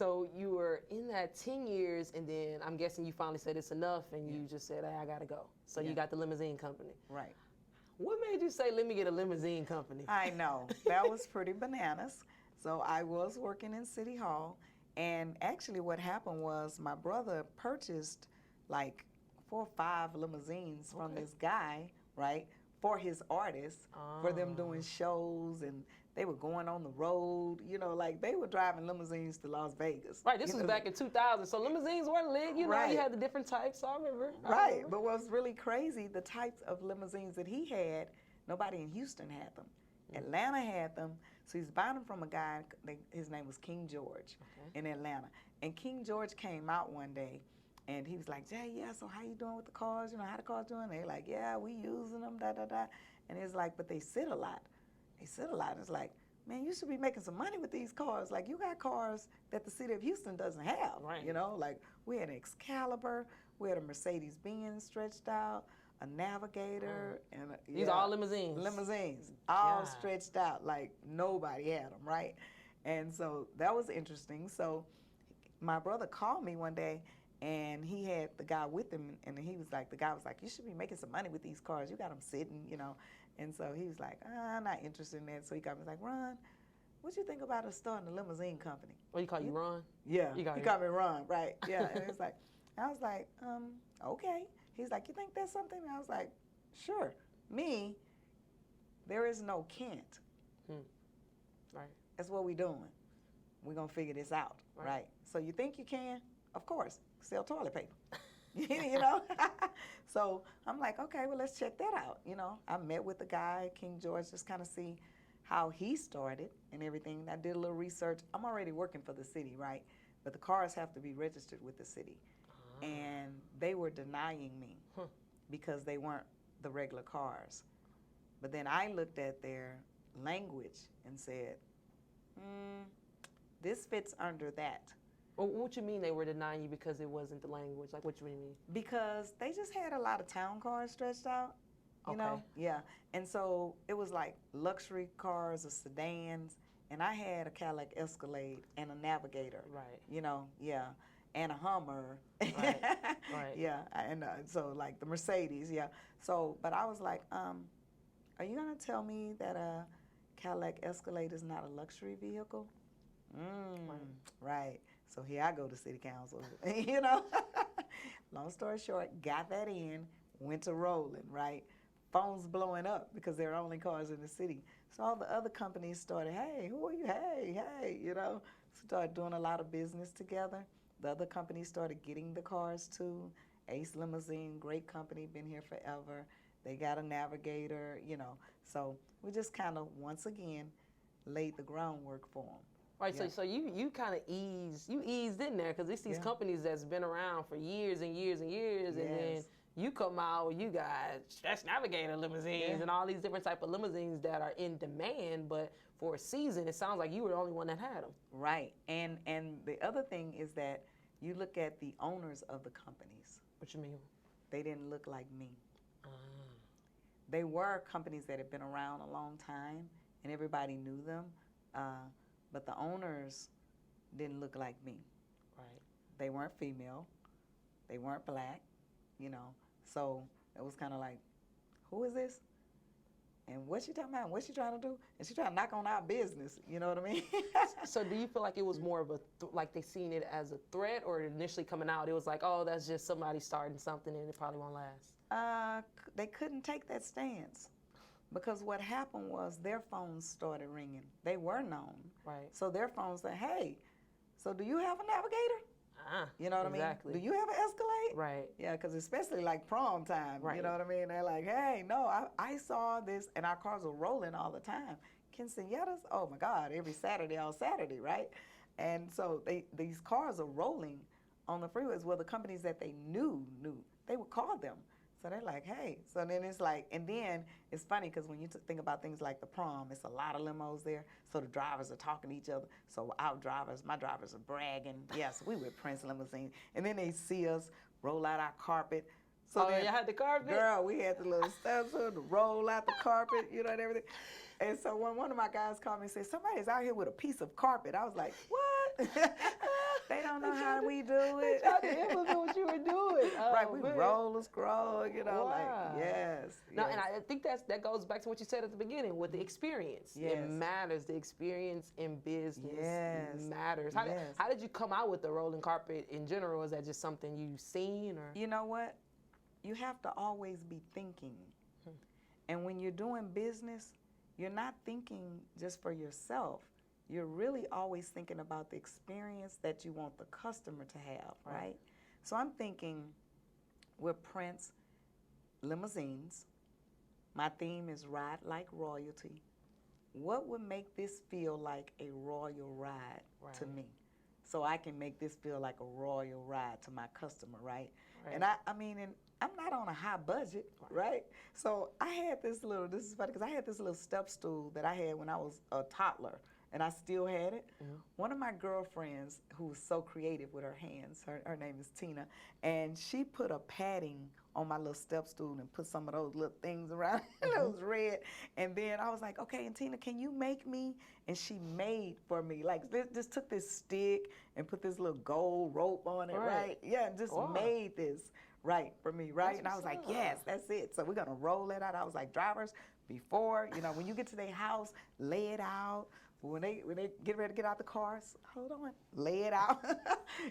So you were in that 10 years, and then I'm guessing you finally said it's enough, and you just said, hey, I gotta go. So you got the limousine company. Right. What made you say, let me get a limousine company? I know. That was pretty bananas. So I was working in City Hall, and actually what happened was my brother purchased like 4 or 5 limousines from this guy, right, for his artists, for them doing shows, and they were going on the road, you know, like they were driving limousines to Las Vegas. Right, this was back in 2000, so limousines were lit, you know, you had the different types, so I remember. Right, but what was really crazy, the types of limousines that he had, nobody in Houston had them. Atlanta had them, so he's buying them from a guy, his name was King George in Atlanta. And King George came out one day, and he was like, Jay, yeah, so how you doing with the cars? You know, how the cars doing? They're like, yeah, we using them, da, da, da. And it's like, but they sit a lot. They sit a lot. It's like, man, you should be making some money with these cars. Like, you got cars that the city of Houston doesn't have, you know? Like, we had an Excalibur, we had a Mercedes-Benz stretched out, a Navigator, and these are all limousines. Limousines, all stretched out, like nobody had them, right? And so that was interesting. So my brother called me one day, and he had the guy with him, and he was like, the guy was like, you should be making some money with these cars. You got them sitting, you know. And so he was like, I'm not interested in that. So he got me like, Ron, what you think about us starting a limousine company? What, you call you Ron? Yeah, he called me Ron, right? Yeah, and it's like, I was like, okay. He's like, you think that's something? And I was like, sure. Me, there is no can't. Right. That's what we doing. We're gonna figure this out, right? So you think you can? Of course, sell toilet paper. You know? So I'm like, okay, well, let's check that out. You know, I met with the guy, King George, just kind of see how he started and everything. I did a little research. I'm already working for the city, right? But the cars have to be registered with the city. And they were denying me because they weren't the regular cars. But then I looked at their language and said, this fits under that. Well, what you mean they were denying you because it wasn't the language? Like, what you mean? Because they just had a lot of town cars stretched out, you know? Yeah. And so it was like luxury cars or sedans, and I had a Cadillac Escalade and a Navigator. Right. You know, yeah. And a Hummer. Right. Yeah. And so like the Mercedes, yeah. So, but I was like, are you gonna tell me that a Cadillac Escalade is not a luxury vehicle? Right. So here I go to city council, you know. Long story short, got that in, went to rolling, right? Phones blowing up because there are only cars in the city. So all the other companies started, hey, who are you? Hey, you know. Started doing a lot of business together. The other companies started getting the cars too. Ace Limousine, great company, been here forever. They got a Navigator, you know. So we just kind of, once again, laid the groundwork for them. Right, so you kind of eased in there because it's these companies that's been around for years and years and years, and then you come out, you got Stretch Navigator limousines and all these different type of limousines that are in demand, but for a season, it sounds like you were the only one that had them. Right, and the other thing is that you look at the owners of the companies. What you mean? They didn't look like me. They were companies that had been around a long time, and everybody knew them. But the owners didn't look like me. Right. They weren't female. They weren't black, you know. So it was kind of like, who is this? And what's she talking about? What's she trying to do? And she trying to knock on our business, you know what I mean? So do you feel like it was more of a, like they seen it as a threat, or initially coming out, it was like, oh, that's just somebody starting something and it probably won't last? They couldn't take that stance. Because what happened was their phones started ringing. They were known. Right. So their phones said, hey, so do you have a Navigator? You know what I mean? Do you have an Escalade? Right. Yeah, because especially like prom time, you know what I mean? They're like, hey, no, I saw this, and our cars are rolling all the time. Quinceañeras, oh my God, every Saturday on Saturday, right? And so these cars are rolling on the freeways. Well, the companies that they knew, they would call them. So they're like, hey. So then it's like, and then it's funny because when you think about things like the prom, it's a lot of limos there. So the drivers are talking to each other. So my drivers are bragging. Yes, we with Prince limousine. And then they see us roll out our carpet. So then, you had the carpet? Girl, we had the little steps to roll out the carpet, you know, and everything. And so when one of my guys called me and said, somebody's out here with a piece of carpet, I was like, what? how we do it. Y'all to implement what you were doing. Oh, Right, we man. roll and scroll, you know, Wow. like, yes. No, yes. and I think that goes back to what you said at the beginning with the experience. Yes. It matters. The experience in business matters. Yes. How did you come out with the rolling carpet in general? Is that just something you've seen, or? You know what? You have to always be thinking. And when you're doing business, you're not thinking just for yourself. You're really always thinking about the experience that you want the customer to have, right? So I'm thinking with Prince limousines, my theme is ride like royalty. What would make this feel like a royal ride to me? So I can make this feel like a royal ride to my customer, right? And I mean, and I'm not on a high budget, right? So I had this little, this is funny because I had this little step stool that I had when I was a toddler, and I still had it. One of my girlfriends who was so creative with her hands, her name is Tina, and she put a padding on my little step stool and put some of those little things around it. It was red. And then I was like, okay, and Tina, can you make me? And she made for me, like, just took this stick and put this little gold rope on it, right? Yeah, and just made this for me, right? And I was like, yes, that's it. So we're gonna roll it out. I was like, drivers, before, you know, when you get to their house, lay it out. When they get ready to get out the cars, hold on, lay it out.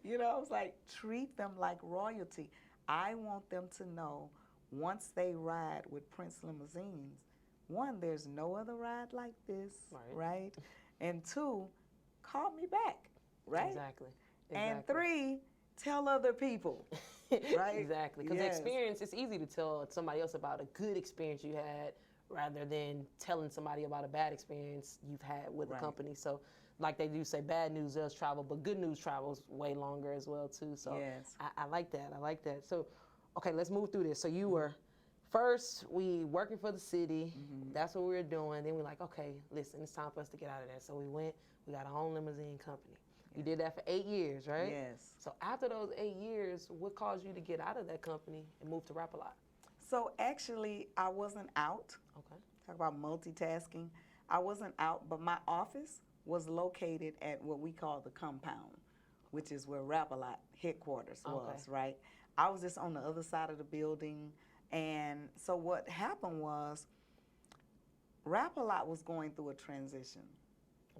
You know, I was like, treat them like royalty. I want them to know once they ride with Prince Limousines, one, there's no other ride like this, right? And two, call me back, right? Exactly. And three, tell other people, right? Exactly. Because the experience, it's easy to tell somebody else about a good experience you had rather than telling somebody about a bad experience you've had with a company. So like they do say, bad news does travel, but good news travels way longer as well too. So I like that. I like that. So, okay, let's move through this. So you were first, we working for the city. That's what we were doing. Then we're like, okay, listen, it's time for us to get out of there. So we went. We got our own limousine company. You did that for 8 years, right? Yes. So after those 8 years, what caused you to get out of that company and move to Rap-A-Lot? So actually, I wasn't out. Okay. Talk about multitasking. I wasn't out, but my office was located at what we call the compound, which is where Rap-A-Lot headquarters was, right? I was just on the other side of the building. And so what happened was Rap-A-Lot was going through a transition.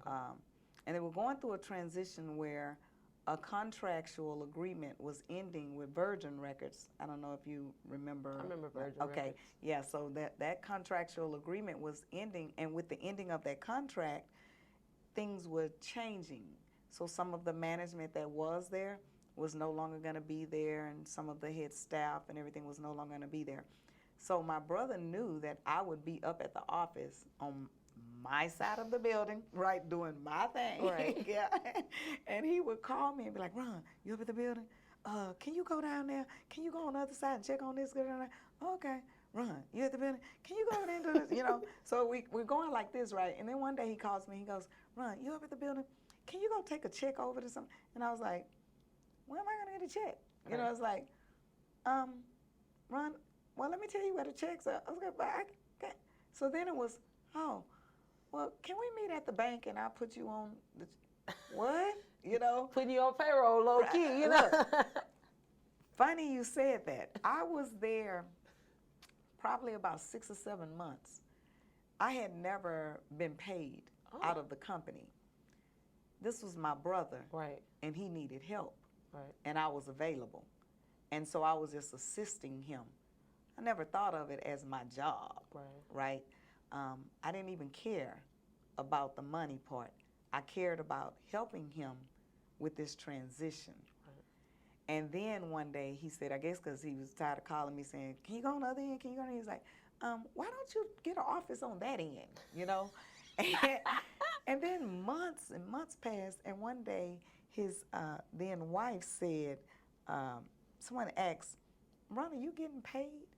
And they were going through a transition where a contractual agreement was ending with Virgin Records. I don't know if you remember. I remember Virgin Records. Okay, yeah, so that contractual agreement was ending, and with the ending of that contract, things were changing. So some of the management that was there was no longer going to be there, and some of the head staff and everything was no longer going to be there. So my brother knew that I would be up at the office on my side of the building, right, doing my thing. Right. Yeah. And he would call me and be like, Ron, you up at the building? Can you go down there? Can you go on the other side and check on this? Okay. Ron, you at the building? Can you go over there and do this? You know, so we're going like this, right? And then one day he calls me, he goes, Ron, you up at the building? Can you go take a check over to something? And I was like, when am I going to get a check? You know, it's like, Ron, well, let me tell you where the checks are. I was like, but I can't. So then it was, oh, well, can we meet at the bank and I'll put you on the, what? You know? Putting you on payroll low key, you know? Funny you said that. I was there probably about 6 or 7 months. I had never been paid out of the company. This was my brother. Right. And he needed help. Right. And I was available. And so I was just assisting him. I never thought of it as my job. Right? I didn't even care about the money part. I cared about helping him with this transition. And then one day he said, I guess because he was tired of calling me saying, can you go on the other end? Can you go on the end? He's like, why don't you get an office on that end, you know? And then months and months passed, and one day his then wife said, someone asked, Ron, are you getting paid?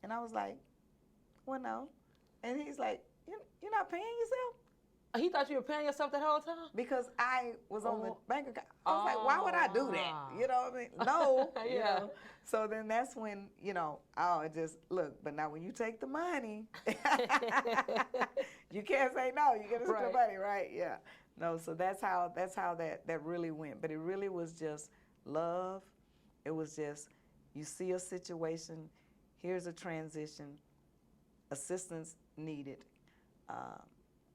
And I was like, well, no. And he's like, you're not paying yourself? He thought you were paying yourself that whole time? Because I was on the bank account. I was like, why would I do that? You know what I mean? No. You know? So then that's when, you know, it just, look, but now when you take the money, you can't say no. You got to take the money, right? Yeah. No, so that's how that really went. But it really was just love. It was just, you see a situation, here's a transition, assistance needed.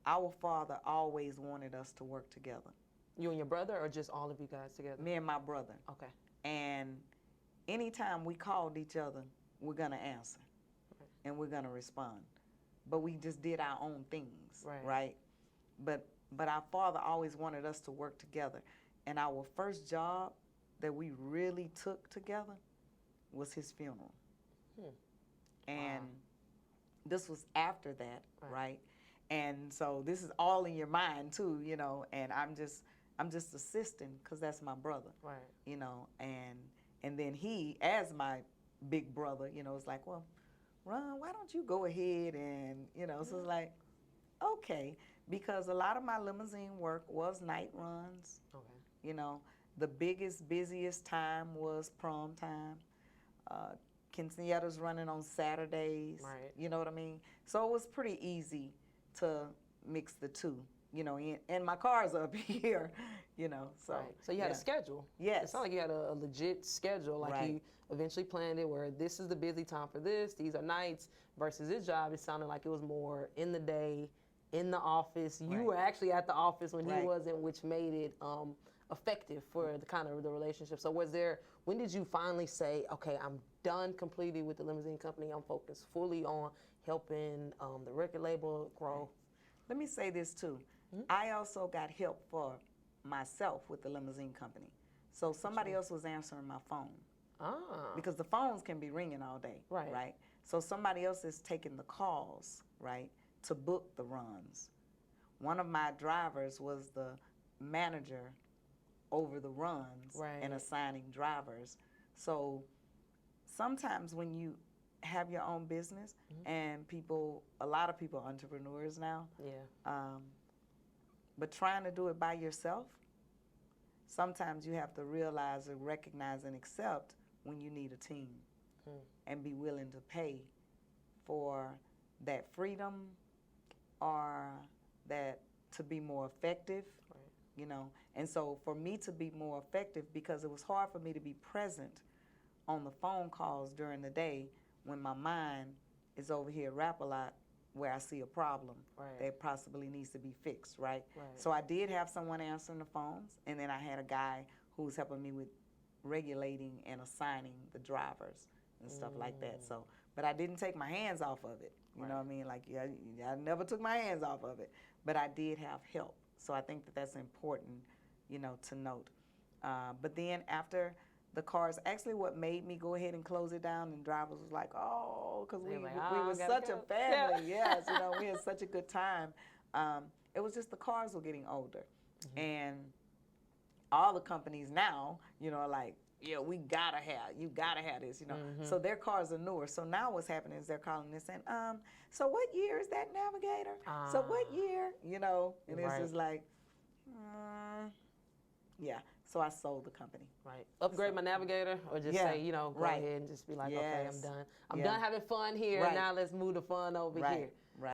Our father always wanted us to work together. You and your brother, or just all of you guys together? Me and my brother. Okay. And anytime we called each other, we're gonna answer, and we're gonna respond. But we just did our own things, right? But our father always wanted us to work together. And our first job that we really took together was his funeral. And this was after that, right? And so this is all in your mind too, you know. And I'm just assisting because that's my brother, you know. And then he, as my big brother, you know, it's like, well, Ron, why don't you go ahead and, you know, so it's like, okay, because a lot of my limousine work was night runs. You know, the biggest, busiest time was prom time. Quinceañeras running on Saturdays. You know what I mean? So it was pretty easy to mix the two, you know, and my car's up here, you know, so. So you had a schedule. Yes. It sounded like you had a legit schedule, like you eventually planned it where this is the busy time for this, these are nights, versus his job, it sounded like it was more in the day, in the office. You were actually at the office when he wasn't, which made it effective for the kind of the relationship. So when did you finally say, okay, I'm done completely with the limousine company, I'm focused fully on helping the record label grow? Let me say this too. I also got help for myself with the limousine company. So somebody else was answering my phone. Because the phones can be ringing all day, right? So somebody else is taking the calls, right, to book the runs. One of my drivers was the manager over the runs and assigning drivers. So sometimes when you have your own business and a lot of people are entrepreneurs now, but trying to do it by yourself, sometimes you have to realize and recognize and accept when you need a team and be willing to pay for that freedom or that to be more effective, you know. And so for me to be more effective, because it was hard for me to be present on the phone calls during the day when my mind is over here at Rap-A-Lot where I see a problem that possibly needs to be fixed, right? So I did have someone answering the phones, and then I had a guy who was helping me with regulating and assigning the drivers and stuff like that. So, but I didn't take my hands off of it. You know what I mean? Like, I never took my hands off of it, but I did have help. So I think that that's important, you know, to note. But then after the cars, actually what made me go ahead and close it down, and drivers was like, oh, because we were such a family. Yes, you know, we had such a good time. It was just the cars were getting older. And all the companies now, you know, are like, yeah, you gotta have this, you know. So their cars are newer. So now what's happening is they're calling and saying, so what year is that Navigator? So what year? You know, and it's just like, yeah. So I sold the company. Upgrade my Navigator, or just say, you know, go ahead and just be like, okay, I'm done. I'm done having fun here. Now let's move the fun over here.